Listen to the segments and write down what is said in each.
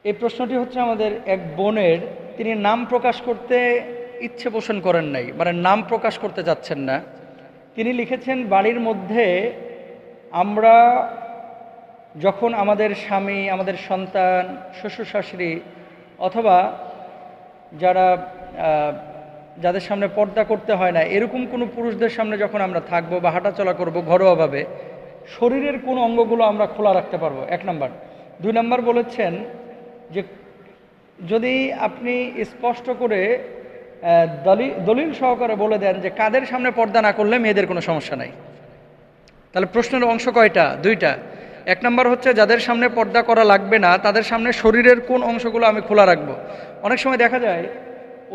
এই প্রশ্নটি হচ্ছে আমাদের এক বোনের, তিনি নাম প্রকাশ করতে ইচ্ছে পোষণ করেন নাই, মানে নাম প্রকাশ করতে চাচ্ছেন না। তিনি লিখেছেন, বাড়ির মধ্যে আমরা যখন আমাদের স্বামী, আমাদের সন্তান, শ্বশুর শাশুড়ি অথবা যারা যাদের সামনে পর্দা করতে হয় না এরকম কোনো পুরুষদের সামনে যখন আমরা থাকবো বা হাঁটাচলা করবো ঘরোয়াভাবে, শরীরের কোন অঙ্গগুলো আমরা খোলা রাখতে পারবো, 1 নম্বর। 2 নম্বর বলেছেন যে যদি আপনি স্পষ্ট করে দলিল সহকারে বলে দেন যে কাদের সামনে পর্দা না করলে মেয়েদের কোনো সমস্যা নাই। তাহলে প্রশ্নের অংশ কয়টা? 2টা। 1 নম্বর হচ্ছে যাদের সামনে পর্দা করা লাগবে না তাদের সামনে শরীরের কোন অংশগুলো আমি খোলা রাখবো। অনেক সময় দেখা যায়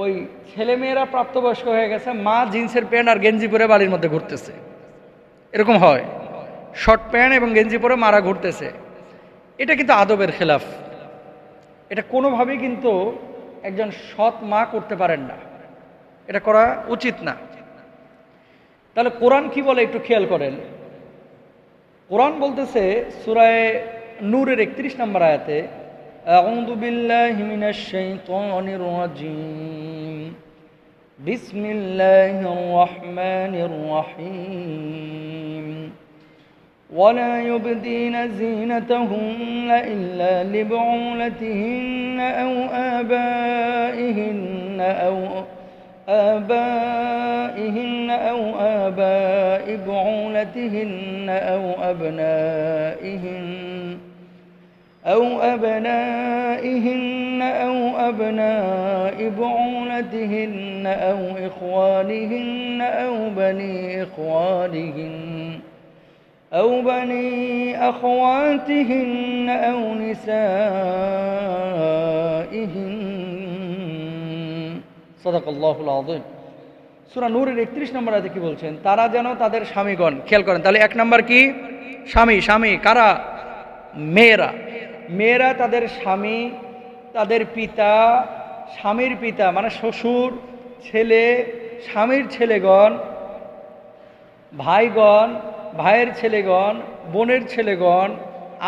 ওই ছেলেমেয়েরা প্রাপ্তবয়স্ক হয়ে গেছে, মা জিন্সের প্যান্ট আর গেঞ্জি পরে বাড়ির মধ্যে ঘুরতেছে, এরকম হয়। শর্ট প্যান্ট এবং গেঞ্জি পরে মারা ঘুরতেছে, এটা কিন্তু আদবের খেলাফ। এটা কোনোভাবেই কিন্তু একজন সৎ মা করতে পারেন না, এটা করা উচিত না। তাহলে কোরআন কি বলে একটু খেয়াল করেন। কোরআন বলতেছে সূরায়ে নূরের 31 নম্বর আয়াতে, আউযু বিল্লাহি মিনাশ শাইতানির রাজীম, বিসমিল্লাহির রাহমানির রাহিম, ولا يبدين زينتهن إلا لبعولتهن أو آبائهن أو بعولتهن أو أبنائهن أو أبناء بعولتهن أو إخوانهن أو بني أخواتهن أو نسائهن। সাদাকাল্লাহুল আযীম। সূরা নূরের 31 নম্বর আয়াতে কি বলছেন? তারা যেন তাদের স্বামীগণ, খেয়াল করেন, তাহলে 1 নম্বর কি? স্বামী। কারা? মেয়েরা তাদের স্বামী, তাদের পিতা, স্বামীর পিতা মানে শ্বশুর, ছেলে, স্বামীর ছেলেগণ, ভাইগণ, ভাইয়ের ছেলেগণ, বোনের ছেলেগণ,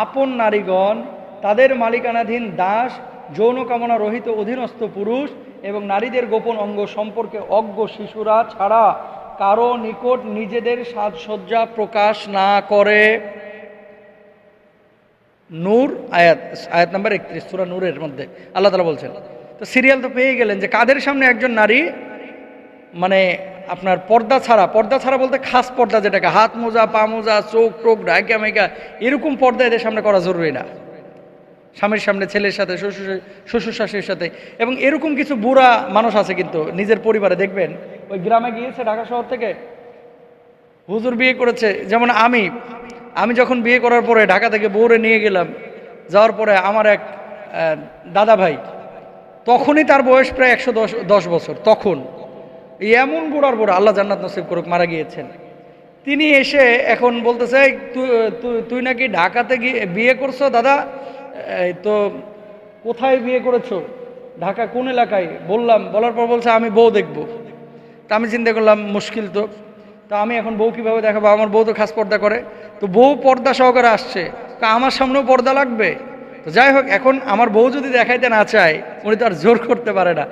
আপন নারীগণ, তাদের মালিকানাধীন দাস, যৌন কামনা রহিত অধীনস্থ পুরুষ এবং নারীদের গোপন অঙ্গ সম্পর্কে অজ্ঞ শিশুরা ছাড়া কারো নিকট নিজেদের সাজসজ্জা প্রকাশ না করে। নূর আয়াত নাম্বার 31, সূরা নূরের মধ্যে আল্লাহ তাআলা বলছেন। তো সিরিয়াল তো পেয়ে গেলেন যে কাদের সামনে একজন নারী মানে আপনার পর্দা ছাড়া বলতে খাস পর্দা, যেটাকে হাত মোজা, পা মোজা, চোখ টোক ঢাকা মেকা এরকম পর্দা এদের সামনে করা জরুরি না। স্বামীর সামনে, ছেলের সাথে, শ্বশুর শাশুড়ির সাথে। এবং এরকম কিছু বুড়া মানুষ আছে কিন্তু নিজের পরিবারে, দেখবেন ওই গ্রামে গিয়েছে ঢাকা শহর থেকে, হুজুর বিয়ে করেছে। যেমন আমি যখন বিয়ে করার পরে ঢাকা থেকে বউরে নিয়ে গেলাম, যাওয়ার পরে আমার এক দাদা ভাই, তখনই তার বয়স প্রায় 110 বছর, তখন এমন বুড়ার বুড়া, আল্লাহ জান্নাত নসিব করুক, মারা গিয়েছেন। তিনি এসে এখন বলতেছে, তুই নাকি ঢাকাতে গিয়ে বিয়ে করছো দাদা, তো কোথায় বিয়ে করেছো? ঢাকা কোন এলাকায়? বলার পর বলছে আমি বউ দেখবো। তা আমি চিন্তা করলাম মুশকিল তো আমি এখন বউ কীভাবে দেখাবো? আমার বউ তো খাস পর্দা করে, তো বউ পর্দা সহকারে আসছে, তা আমার সামনেও পর্দা লাগবে। তো যাই হোক, এখন আমার বউ যদি দেখাইতে না চায়, উনি তো আর জোর করতে পারে না।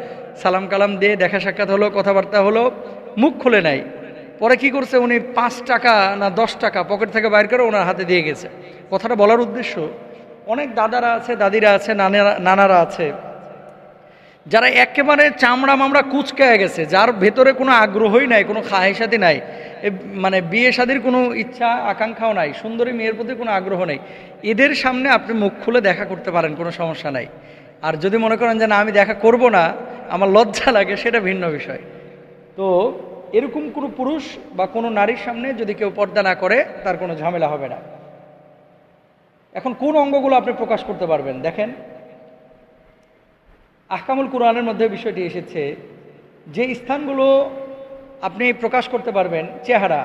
সালাম কালাম দিয়ে দেখা সাক্ষাৎ হলো, কথাবার্তা হলো, মুখ খুলে নাই। পরে কি করছে, উনি 5 টাকা না 10 টাকা পকেট থেকে বাইর করে ওনার হাতে দিয়ে গেছে। কথাটা বলার উদ্দেশ্য, অনেক দাদারা আছে, দাদিরা আছে, নানারা আছে, যারা একেবারে চামড়া মামড়া কুচকায় গেছে, যার ভেতরে কোনো আগ্রহই নাই, কোনো খাহেসাতি নাই, মানে বিয়ে শাদীর কোনো ইচ্ছা আকাঙ্ক্ষাও নাই, সুন্দরী মেয়ের প্রতি কোনো আগ্রহ নেই। এদের সামনে আপনি মুখ খুলে দেখা করতে পারেন, কোনো সমস্যা নাই। আর যদি মনে করেন যে না আমি দেখা করব না, আমার লজ্জা লাগে, সেটা ভিন্ন বিষয়। তো এরকম কোনো পুরুষ বা কোনো নারীর সামনে যদি কেউ পর্দা না করে, তার কোনো ঝামেলা হবে না। এখন কোন অঙ্গগুলো আপনি প্রকাশ করতে পারবেন? দেখেন, আহকামুল কুরআনের মধ্যে বিষয়টি এসেছে যে স্থানগুলো আপনি প্রকাশ করতে পারবেন: চেহারা,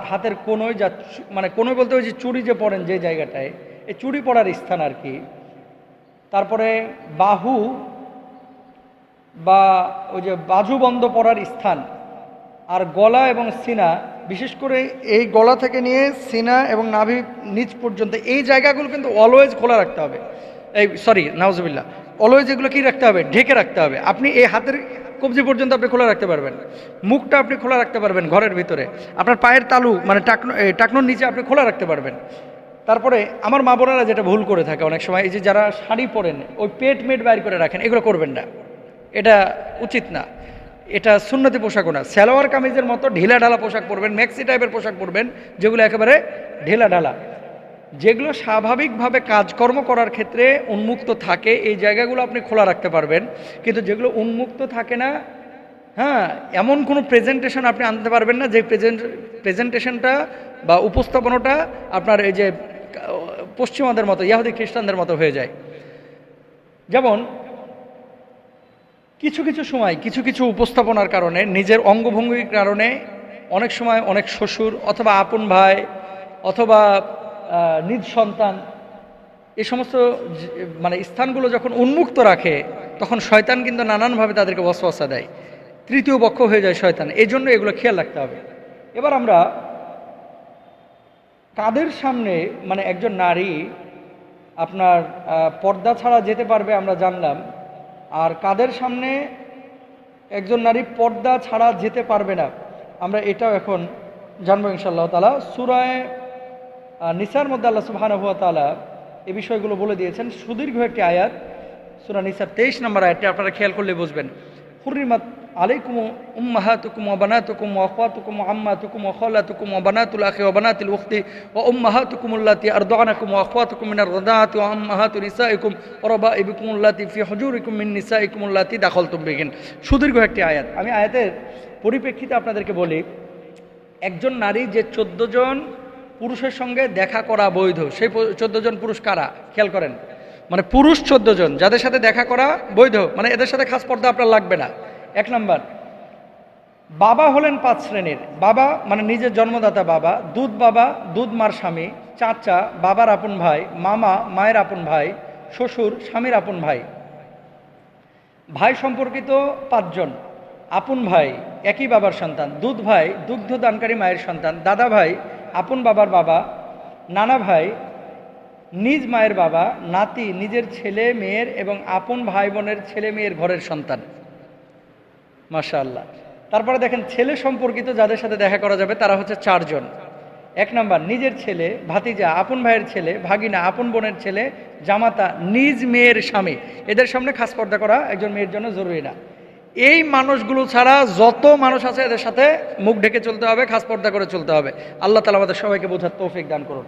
হাতের কোনোই, যা মানে কোনোই বলতে ওই যে চুড়ি যে পরেন যে জায়গাটায়, এই চুড়ি পরার স্থান আর কি। তারপরে বাহু বা ওই যে বাজুবন্ধ পরার স্থান, আর গলা এবং সিনা, বিশেষ করে এই গলা থেকে নিয়ে সিনা এবং নাভি নিচ পর্যন্ত এই জায়গাগুলো কিন্তু অলওয়েজ খোলা রাখতে হবে। এই সরি নাউজুবিল্লাহ, অলওয়েজ এগুলো কি রাখতে হবে, ঢেকে রাখতে হবে। আপনি এই হাতের কবজি পর্যন্ত আপনি খোলা রাখতে পারবেন, মুখটা আপনি খোলা রাখতে পারবেন ঘরের ভিতরে, আপনার পায়ের তালু মানে টাকনোর নিচে আপনি খোলা রাখতে পারবেন। তারপরে আমার মা বোনেরা যেটা ভুল করে থাকে অনেক সময়, এই যে যারা শাড়ি পরেন ওই পেট মেট বাইর করে রাখেন, এগুলো করবেন না, এটা উচিত না, এটা সুন্নতি পোশাকও না। সালোয়ার কামিজের মতো ঢিলা ঢালা পোশাক পরবেন, ম্যাক্সি টাইপের পোশাক পরবেন যেগুলো একেবারে ঢিলা ঢালা, যেগুলো স্বাভাবিকভাবে কাজকর্ম করার ক্ষেত্রে উন্মুক্ত থাকে এই জায়গাগুলো আপনি খোলা রাখতে পারবেন। কিন্তু যেগুলো উন্মুক্ত থাকে না, হ্যাঁ, এমন কোনো প্রেজেন্টেশন আপনি আনতে পারবেন না যে প্রেজেন্টেশনটা বা উপস্থাপনাটা আপনার এই যে পশ্চিমাদের মতো ইহুদি খ্রিস্টানদের মতো হয়ে যায়। যেমন কিছু কিছু সময় কিছু কিছু উপস্থাপনার কারণে, নিজের অঙ্গভঙ্গির কারণে অনেক সময় অনেক শ্বশুর অথবা আপন ভাই অথবা নিজ সন্তান এই সমস্ত মানে স্থানগুলো যখন উন্মুক্ত রাখে তখন শয়তান কিন্তু নানানভাবে তাদেরকে ওয়াসওয়াসা দেয়, তৃতীয় পক্ষ হয়ে যায় শয়তান। এই জন্য এগুলো খেয়াল রাখতে হবে। এবার আমরা কাদের সামনে মানে একজন নারী আপনার পর্দা ছাড়া যেতে পারবে আমরা জানলাম, আর কাদের সামনে একজন নারী পর্দা ছাড়া যেতে পারবে না আমরা এটাও এখন জানবো ইনশাআল্লাহ তাআলা। সূরা নিসার মধ্যে আল্লাহ সুবহানাহু ওয়া তাআলা এই বিষয়গুলো বলে দিয়েছেন, সুদীর্ঘ একটি আয়াত, সূরা নিসার 23 নম্বর আয়াতটি আপনারা খেয়াল করলে বুঝবেন। হুররিমাত আলাইকুম উম্মাহাতুকুম ওয়া বানাতুকুম ওয়া আখওয়াতুকুম ওয়া আম্মাতুকুম ওয়া খালাতুকুম ওয়া বানাতুল আখি ওয়া বানাতুল উখতি ওয়া উম্মাহাতুকুম আল্লাতী আরদানাকুম ওয়া আখওয়াতুকুম মিনার রাদাআতি ওয়া উম্মাহাতু নিসাইকুম ওয়া রাবাইবুকুম আল্লাতী ফি হুজুরিকুম মিন নিসাইকুম আল্লাতী দাখালতুম বিহিন। সুদীর্ঘ একটি আয়াত। আমি আয়াতের পরিপ্রেক্ষিতে আপনাদেরকে বলি, একজন নারী যে 14 জন পুরুষের সঙ্গে দেখা করা বৈধ, সেই 14 জন পুরুষ কারা খেয়াল করেন, মানে পুরুষ 14 জন যাদের সাথে দেখা করা বৈধ, মানে এদের সাথে খাস পর্দা আপনার লাগবে না। এক নাম্বার, বাবা হলেন 5 শ্রেণীর। বাবা মানে নিজের জন্মদাতা বাবা, বাবা, দুধ মার স্বামী, চাচা বাবার আপন ভাই, মামা মায়ের আপন ভাই, শ্বশুর স্বামীর আপন ভাই, ভাই সম্পর্কিত 5 জন, আপন ভাই একই বাবার সন্তান, দুধ ভাই দুগ্ধ দানকারী মায়ের সন্তান, দাদা ভাই আপন বাবার বাবা, নানা ভাই নিজ মায়ের বাবা, নাতি নিজের ছেলে মেয়ের এবং আপন ভাই বোনের ছেলে মেয়ের ঘরের সন্তান। মাশাআল্লাহ। তারপরে দেখেন ছেলে সম্পর্কিত যাদের সাথে দেখা করা যাবে তারা হচ্ছে 4 জন। এক নাম্বার, নিজের ছেলে, ভাতিজা, আপন ভাইয়ের ছেলে, ভাগিনা, আপন বোনের ছেলে, জামাতা, নিজ মেয়ের স্বামী। এদের সামনে খাস পর্দা করা একজন মেয়ের জন্য জরুরি না। এই মানুষগুলো ছাড়া যত মানুষ আছে এদের সাথে মুখ ঢেকে চলতে হবে, খাস পর্দা করে চলতে হবে। আল্লাহ তাআলা আমাদের সবাইকে বোঝার তৌফিক দান করুন।